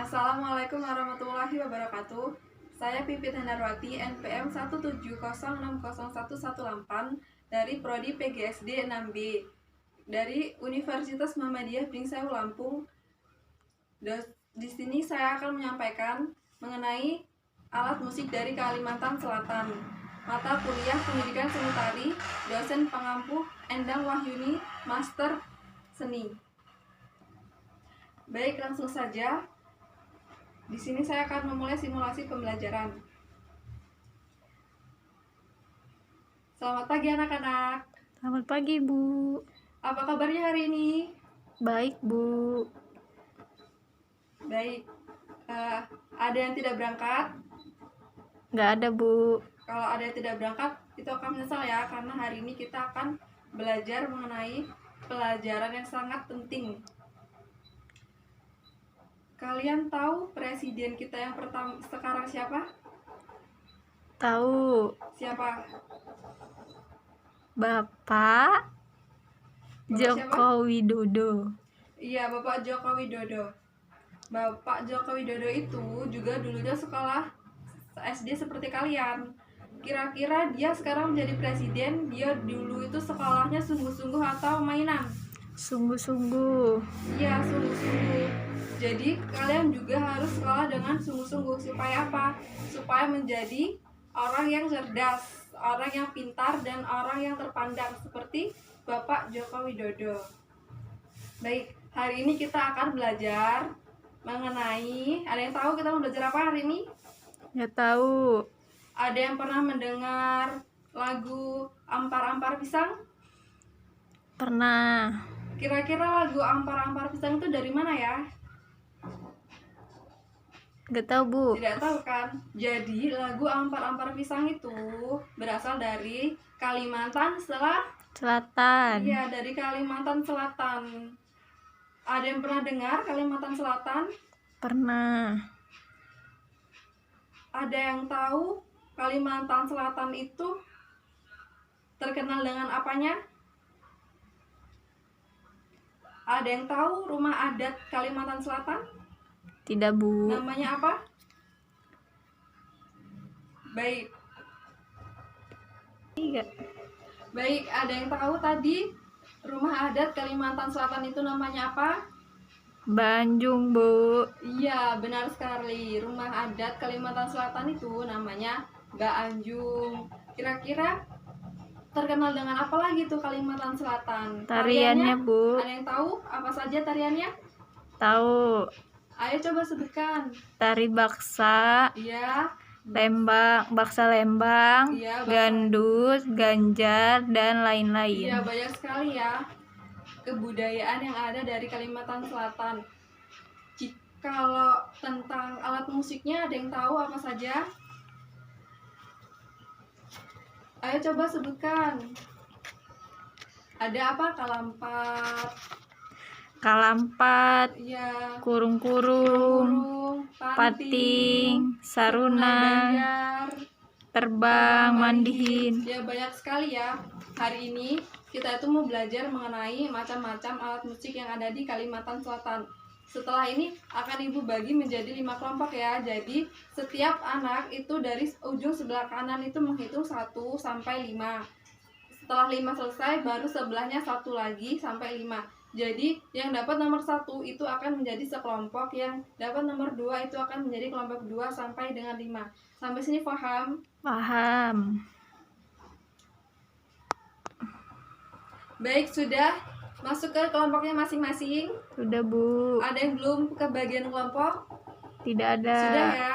Assalamualaikum warahmatullahi wabarakatuh. Saya Pipit Hendarwati, NPM 1706018 dari Prodi PGSD 6B dari Universitas Muhammadiyah Pringseu Lampung. Di sini saya akan menyampaikan mengenai alat musik dari Kalimantan Selatan. Mata kuliah Pendidikan Seni Tari, dosen pengampu Endang Wahyuni, Master Seni. Baik, langsung saja. Di sini saya akan memulai simulasi pembelajaran. Selamat pagi anak-anak. Selamat pagi, Bu. Apa kabarnya hari ini? Baik, Bu. Baik. Ada yang tidak berangkat? Nggak ada, Bu. Kalau ada yang tidak berangkat, itu akan menyesal ya, karena hari ini kita akan belajar mengenai pelajaran yang sangat penting. Kalian tahu presiden kita yang pertama sekarang siapa? Tahu. Siapa? Bapak Joko Widodo. Iya, Bapak Joko Widodo. Bapak Joko Widodo itu juga dulunya sekolah SD seperti kalian. Kira-kira dia sekarang menjadi presiden, dia dulu itu sekolahnya sungguh-sungguh atau mainan? Sungguh-sungguh. Iya, sungguh-sungguh. Jadi kalian juga harus sekolah dengan sungguh-sungguh. Supaya apa? Supaya menjadi orang yang cerdas, orang yang pintar, dan orang yang terpandang seperti Bapak Joko Widodo. Baik, hari ini kita akan belajar mengenai, ada yang tahu kita mau belajar apa hari ini? Nggak tahu. Ada yang pernah mendengar lagu Ampar-Ampar Pisang? Pernah. Kira-kira lagu Ampar-Ampar Pisang itu dari mana ya? Nggak tahu, Bu. Tidak tahu kan? Jadi lagu Ampar-Ampar Pisang itu berasal dari Kalimantan Selatan. Iya, dari Kalimantan Selatan. Ada yang pernah dengar Kalimantan Selatan? Pernah. Ada yang tahu Kalimantan Selatan itu terkenal dengan apanya? Ada yang tahu rumah adat Kalimantan Selatan? Tidak, Bu. Namanya apa? Baik. Iya. Baik, ada yang tahu tadi rumah adat Kalimantan Selatan itu namanya apa? Banjung, Bu. Iya, benar sekali. Rumah adat Kalimantan Selatan itu namanya Baanjung. Kira-kira terkenal dengan apa lagi tuh Kalimantan Selatan? Tariannya, Bu. Ada yang tahu apa saja tariannya? Tahu. Ayo coba sebutkan. Tari baksa. Iya. Lembang, baksa Lembang, Iya, gandus, ganjar, dan lain-lain. Iya, banyak sekali ya kebudayaan yang ada dari Kalimantan Selatan. Kalau tentang alat musiknya ada yang tahu apa saja? Ayo coba sebutkan. Ada apa? Kalampat, Iya. kurung-kurung, pating, saruna, banjar, terbang, mandihin. Ya, banyak sekali ya. Hari ini kita itu mau belajar mengenai macam-macam alat musik yang ada di Kalimantan Selatan. Setelah ini akan Ibu bagi menjadi 5 kelompok ya. Jadi setiap anak itu dari ujung sebelah kanan itu menghitung 1 sampai 5. Setelah 5 selesai baru sebelahnya 1 lagi sampai 5. Jadi yang dapat nomor 1 itu akan menjadi sekelompok, yang dapat nomor 2 itu akan menjadi kelompok 2 sampai dengan 5. Sampai sini paham? Paham. Baik, sudah masuk ke kelompoknya masing-masing? Sudah, Bu. Ada yang belum ke bagian kelompok? Tidak ada. Sudah ya?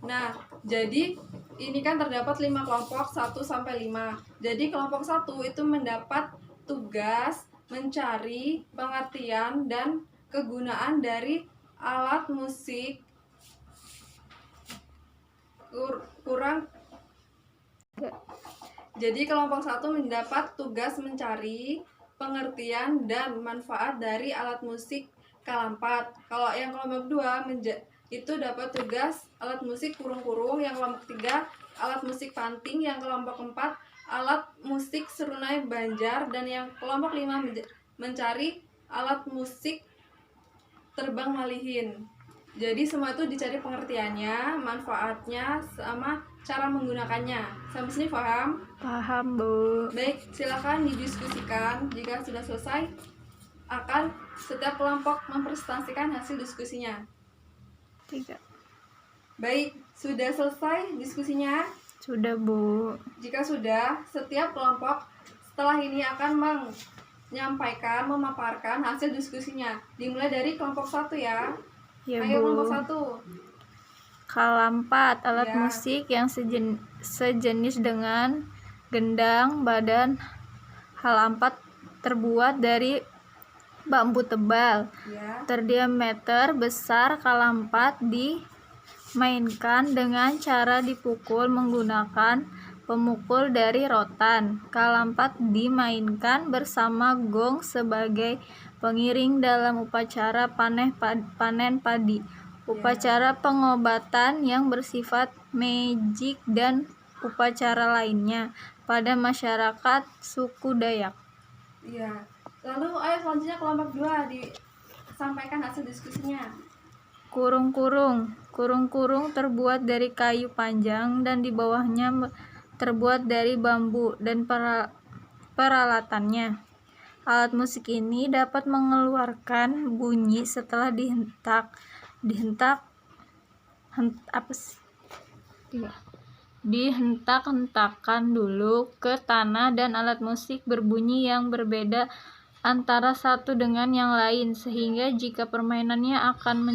Nah, jadi ini kan terdapat 5 kelompok 1 sampai 5. Jadi kelompok 1 itu mendapat tugas mencari pengertian dan kegunaan dari alat musik Jadi kelompok 1 mendapat tugas mencari pengertian dan manfaat dari alat musik kalampat. Kalau yang kelompok 2 itu dapat tugas alat musik kurung-kurung, yang kelompok 3 alat musik panting, yang kelompok 4 alat musik serunai banjar, dan yang kelompok 5 mencari alat musik terbang malihin. Jadi semua itu dicari pengertiannya, manfaatnya, sama cara menggunakannya. Sampai sini paham? Paham, Bu. Baik, silakan didiskusikan. Jika sudah selesai, akan setiap kelompok mempresentasikan hasil diskusinya. 3. Baik, sudah selesai diskusinya? Sudah, Bu. Jika sudah, setiap kelompok setelah ini akan memaparkan hasil diskusinya. Dimulai dari kelompok 1 ya. Ya, Ayo Bu. kelompok 1. Kalampat, alat Ya. musik yang sejenis dengan gendang. Badan halampat terbuat dari bambu tebal. Ya. Terdiameter besar. Kalampat dimainkan dengan cara dipukul menggunakan pemukul dari rotan. Kalampat dimainkan bersama gong sebagai pengiring dalam upacara panen padi, upacara pengobatan yang bersifat magic, dan upacara lainnya pada masyarakat suku Dayak. Iya. Lalu ayo selanjutnya kelompok 2 disampaikan hasil diskusinya. Kurung-kurung. Kurung-kurung terbuat dari kayu panjang dan di bawahnya terbuat dari bambu dan peralatannya. Alat musik ini dapat mengeluarkan bunyi setelah dihentak-hentakan dulu ke tanah, dan alat musik berbunyi yang berbeda antara satu dengan yang lain, sehingga jika permainannya akan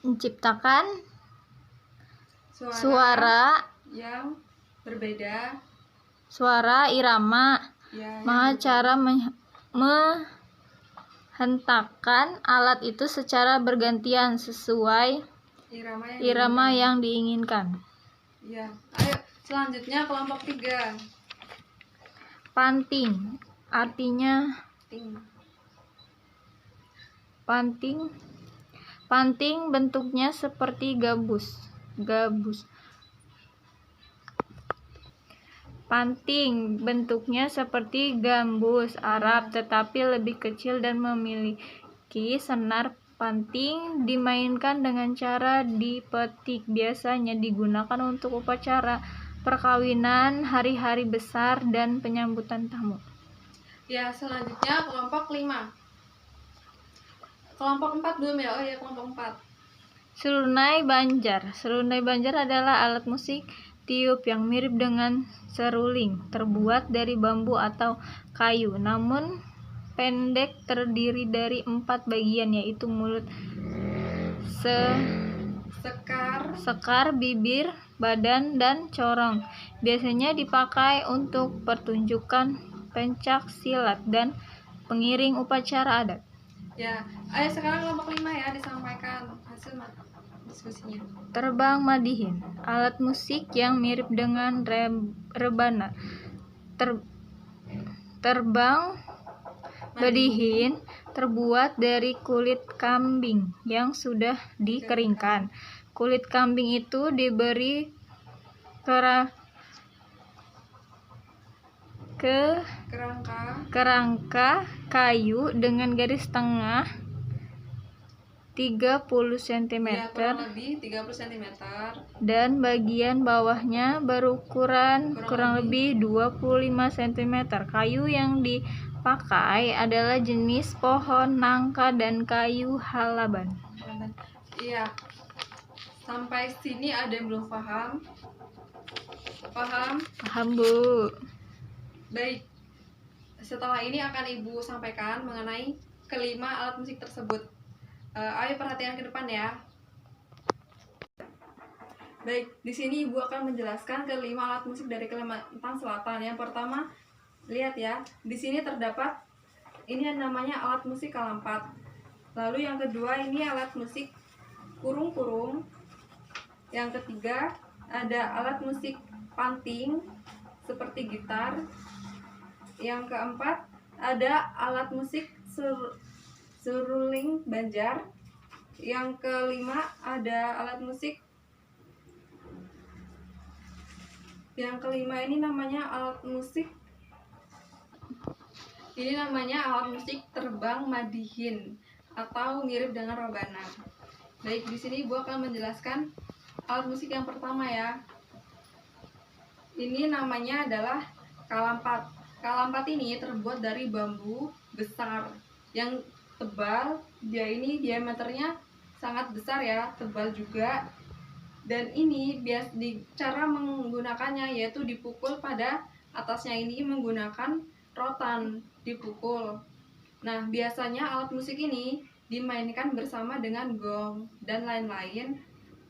menciptakan suara yang berbeda. Suara irama. Ya, Maka cara menghentakkan alat itu secara bergantian sesuai irama yang diinginkan. Ya. Ayo selanjutnya kelompok 3. Panting. Artinya panting bentuknya seperti gabus. Panting bentuknya seperti gambus Arab, tetapi lebih kecil dan memiliki senar. Panting dimainkan dengan cara dipetik. Biasanya digunakan untuk upacara perkawinan, hari-hari besar, dan penyambutan tamu. Ya, selanjutnya kelompok 5. Kelompok 4 belum ya? Oh ya, kelompok 4. Serunai Banjar. Serunai Banjar adalah alat musik tiup yang mirip dengan seruling, terbuat dari bambu atau kayu, namun pendek, terdiri dari 4 bagian, yaitu mulut, sekar, bibir, badan, dan corong. Biasanya dipakai untuk pertunjukan pencak silat dan pengiring upacara adat. Ya, ayo sekarang kelompok 5 ya, disampaikan hasil diskusinya. Terbang Madihin, alat musik yang mirip dengan rebana. Terbang Madihin terbuat dari kulit kambing yang sudah dikeringkan. Kulit kambing itu diberi kerangka kayu dengan garis tengah 30 cm, Ya, kurang lebih 30 cm. dan bagian bawahnya berukuran kurang lebih 25 cm. Kayu yang dipakai adalah jenis pohon nangka dan kayu halaban. Iya. Sampai sini ada yang belum paham? Paham? Paham, Bu. Baik. Setelah ini akan Ibu sampaikan mengenai kelima alat musik tersebut. Ayo perhatian ke depan ya. Baik, di sini Ibu akan menjelaskan kelima alat musik dari Kalimantan Selatan. Yang pertama, lihat ya, di sini terdapat ini yang namanya alat musik kalampat. Lalu yang kedua ini alat musik kurung-kurung. Yang ketiga ada alat musik panting seperti gitar. Yang keempat ada alat musik seruling Banjar. Yang kelima ada alat musik. Yang kelima ini namanya alat musik. Ini namanya alat musik terbang Madihin. atau mirip dengan rebana. Baik, di sini Ibu akan menjelaskan alat musik yang pertama ya. Ini namanya adalah kalampat. Kalampat ini terbuat dari bambu besar yang tebal. Dia ini diameternya sangat besar ya, tebal juga. Dan ini cara menggunakannya yaitu dipukul pada atasnya ini menggunakan rotan, dipukul. Nah, biasanya alat musik ini dimainkan bersama dengan gong dan lain-lain.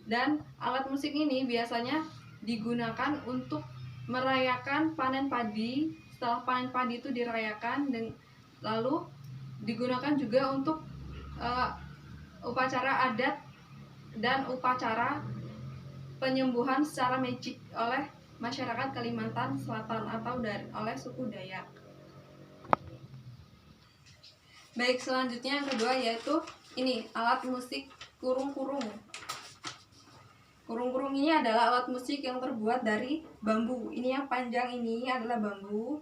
Dan alat musik ini biasanya digunakan untuk merayakan panen padi. Setelah panen padi itu dirayakan, dan lalu digunakan juga untuk upacara adat dan upacara penyembuhan secara magic oleh masyarakat Kalimantan Selatan atau oleh suku Dayak. Baik, selanjutnya yang kedua yaitu ini alat musik kurung-kurung. Kurung-kurung ini adalah alat musik yang terbuat dari bambu. Ini yang panjang ini adalah bambu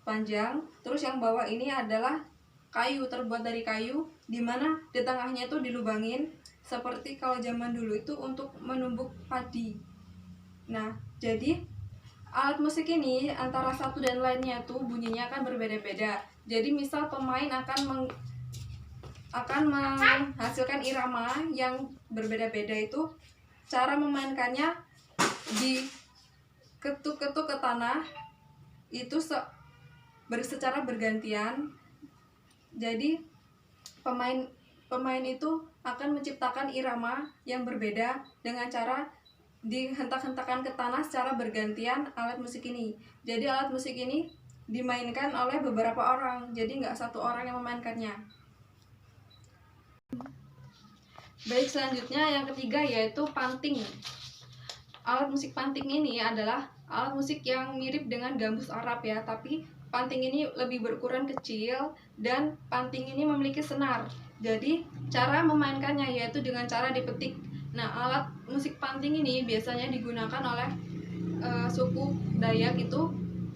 panjang, terus yang bawah ini adalah kayu, terbuat dari kayu, dimana di tengahnya itu dilubangin seperti kalau zaman dulu itu untuk menumbuk padi. Nah, jadi alat musik ini antara satu dan lainnya itu bunyinya akan berbeda-beda. Jadi misal pemain akan menghasilkan irama yang berbeda-beda, itu cara memainkannya diketuk-ketuk ke tanah itu secara bergantian. Jadi pemain itu akan menciptakan irama yang berbeda dengan cara dihentak-hentakan ke tanah secara bergantian alat musik ini. Jadi alat musik ini dimainkan oleh beberapa orang, jadi nggak satu orang yang memainkannya. Baik, selanjutnya yang ketiga yaitu panting. Alat musik panting ini adalah alat musik yang mirip dengan gambus Arab ya, tapi panting ini lebih berukuran kecil dan panting ini memiliki senar. Jadi cara memainkannya yaitu dengan cara dipetik. Nah, alat musik panting ini biasanya digunakan oleh suku Dayak itu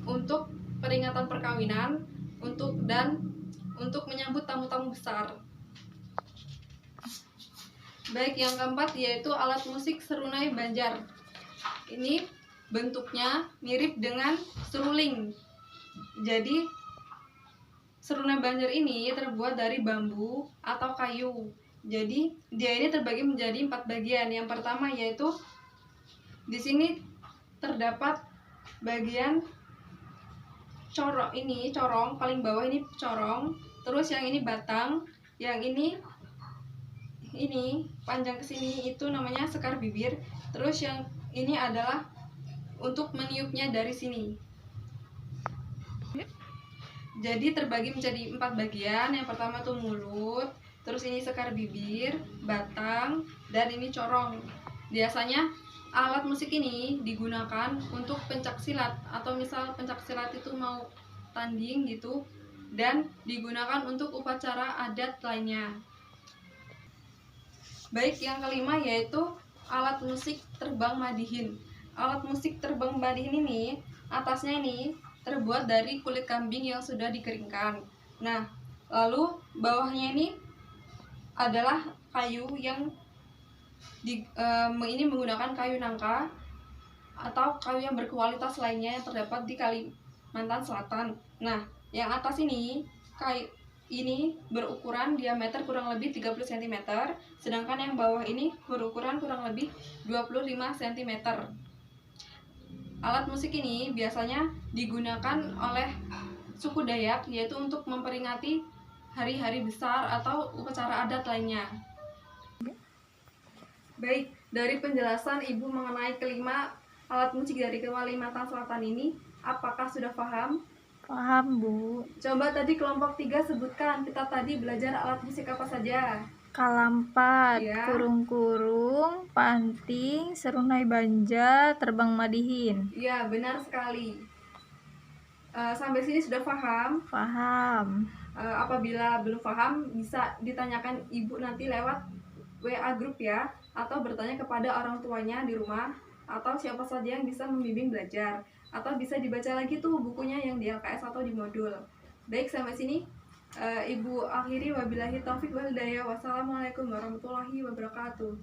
untuk peringatan perkawinan, untuk menyambut tamu-tamu besar. Baik, yang keempat yaitu alat musik serunai Banjar. Ini bentuknya mirip dengan seruling. Jadi serunai Banjar ini terbuat dari bambu atau kayu. Jadi dia ini terbagi menjadi 4 bagian. Yang pertama yaitu di sini terdapat bagian corong, paling bawah ini corong, terus yang ini batang, yang ini panjang ke sini itu namanya sekar bibir, terus yang ini adalah untuk meniupnya dari sini. Jadi terbagi menjadi 4 bagian. Yang pertama tuh mulut, terus ini sekar bibir, batang, dan ini corong. Biasanya alat musik ini digunakan untuk pencak silat, atau misal pencak silat itu mau tanding gitu, dan digunakan untuk upacara adat lainnya. Baik, yang kelima yaitu alat musik terbang madihin. Alat musik terbang madihin ini atasnya ini terbuat dari kulit kambing yang sudah dikeringkan. Nah, lalu bawahnya ini adalah kayu yang ini menggunakan kayu nangka atau kayu yang berkualitas lainnya yang terdapat di Kalimantan Selatan. Nah, yang atas ini kayu ini berukuran diameter kurang lebih 30 cm, sedangkan yang bawah ini berukuran kurang lebih 25 cm. Alat musik ini biasanya digunakan oleh suku Dayak yaitu untuk memperingati hari-hari besar atau upacara adat lainnya. Baik, dari penjelasan Ibu mengenai kelima alat musik dari Kalimantan Selatan ini, apakah sudah paham? Paham, Bu. Coba tadi kelompok 3 sebutkan, kita tadi belajar alat musik apa saja? Kalampat, Ya. kurung-kurung, panting, serunai Banjar, terbang madihin. Iya, benar sekali. Sampai sini sudah paham? Paham. Apabila belum paham, bisa ditanyakan Ibu nanti lewat WA grup ya, atau bertanya kepada orang tuanya di rumah, atau siapa saja yang bisa membimbing belajar, atau bisa dibaca lagi tuh bukunya yang di LKS atau di modul. Baik, sampai sini Ibu akhiri wabillahi taufik wal hidayah. Wassalamualaikum warahmatullahi wabarakatuh.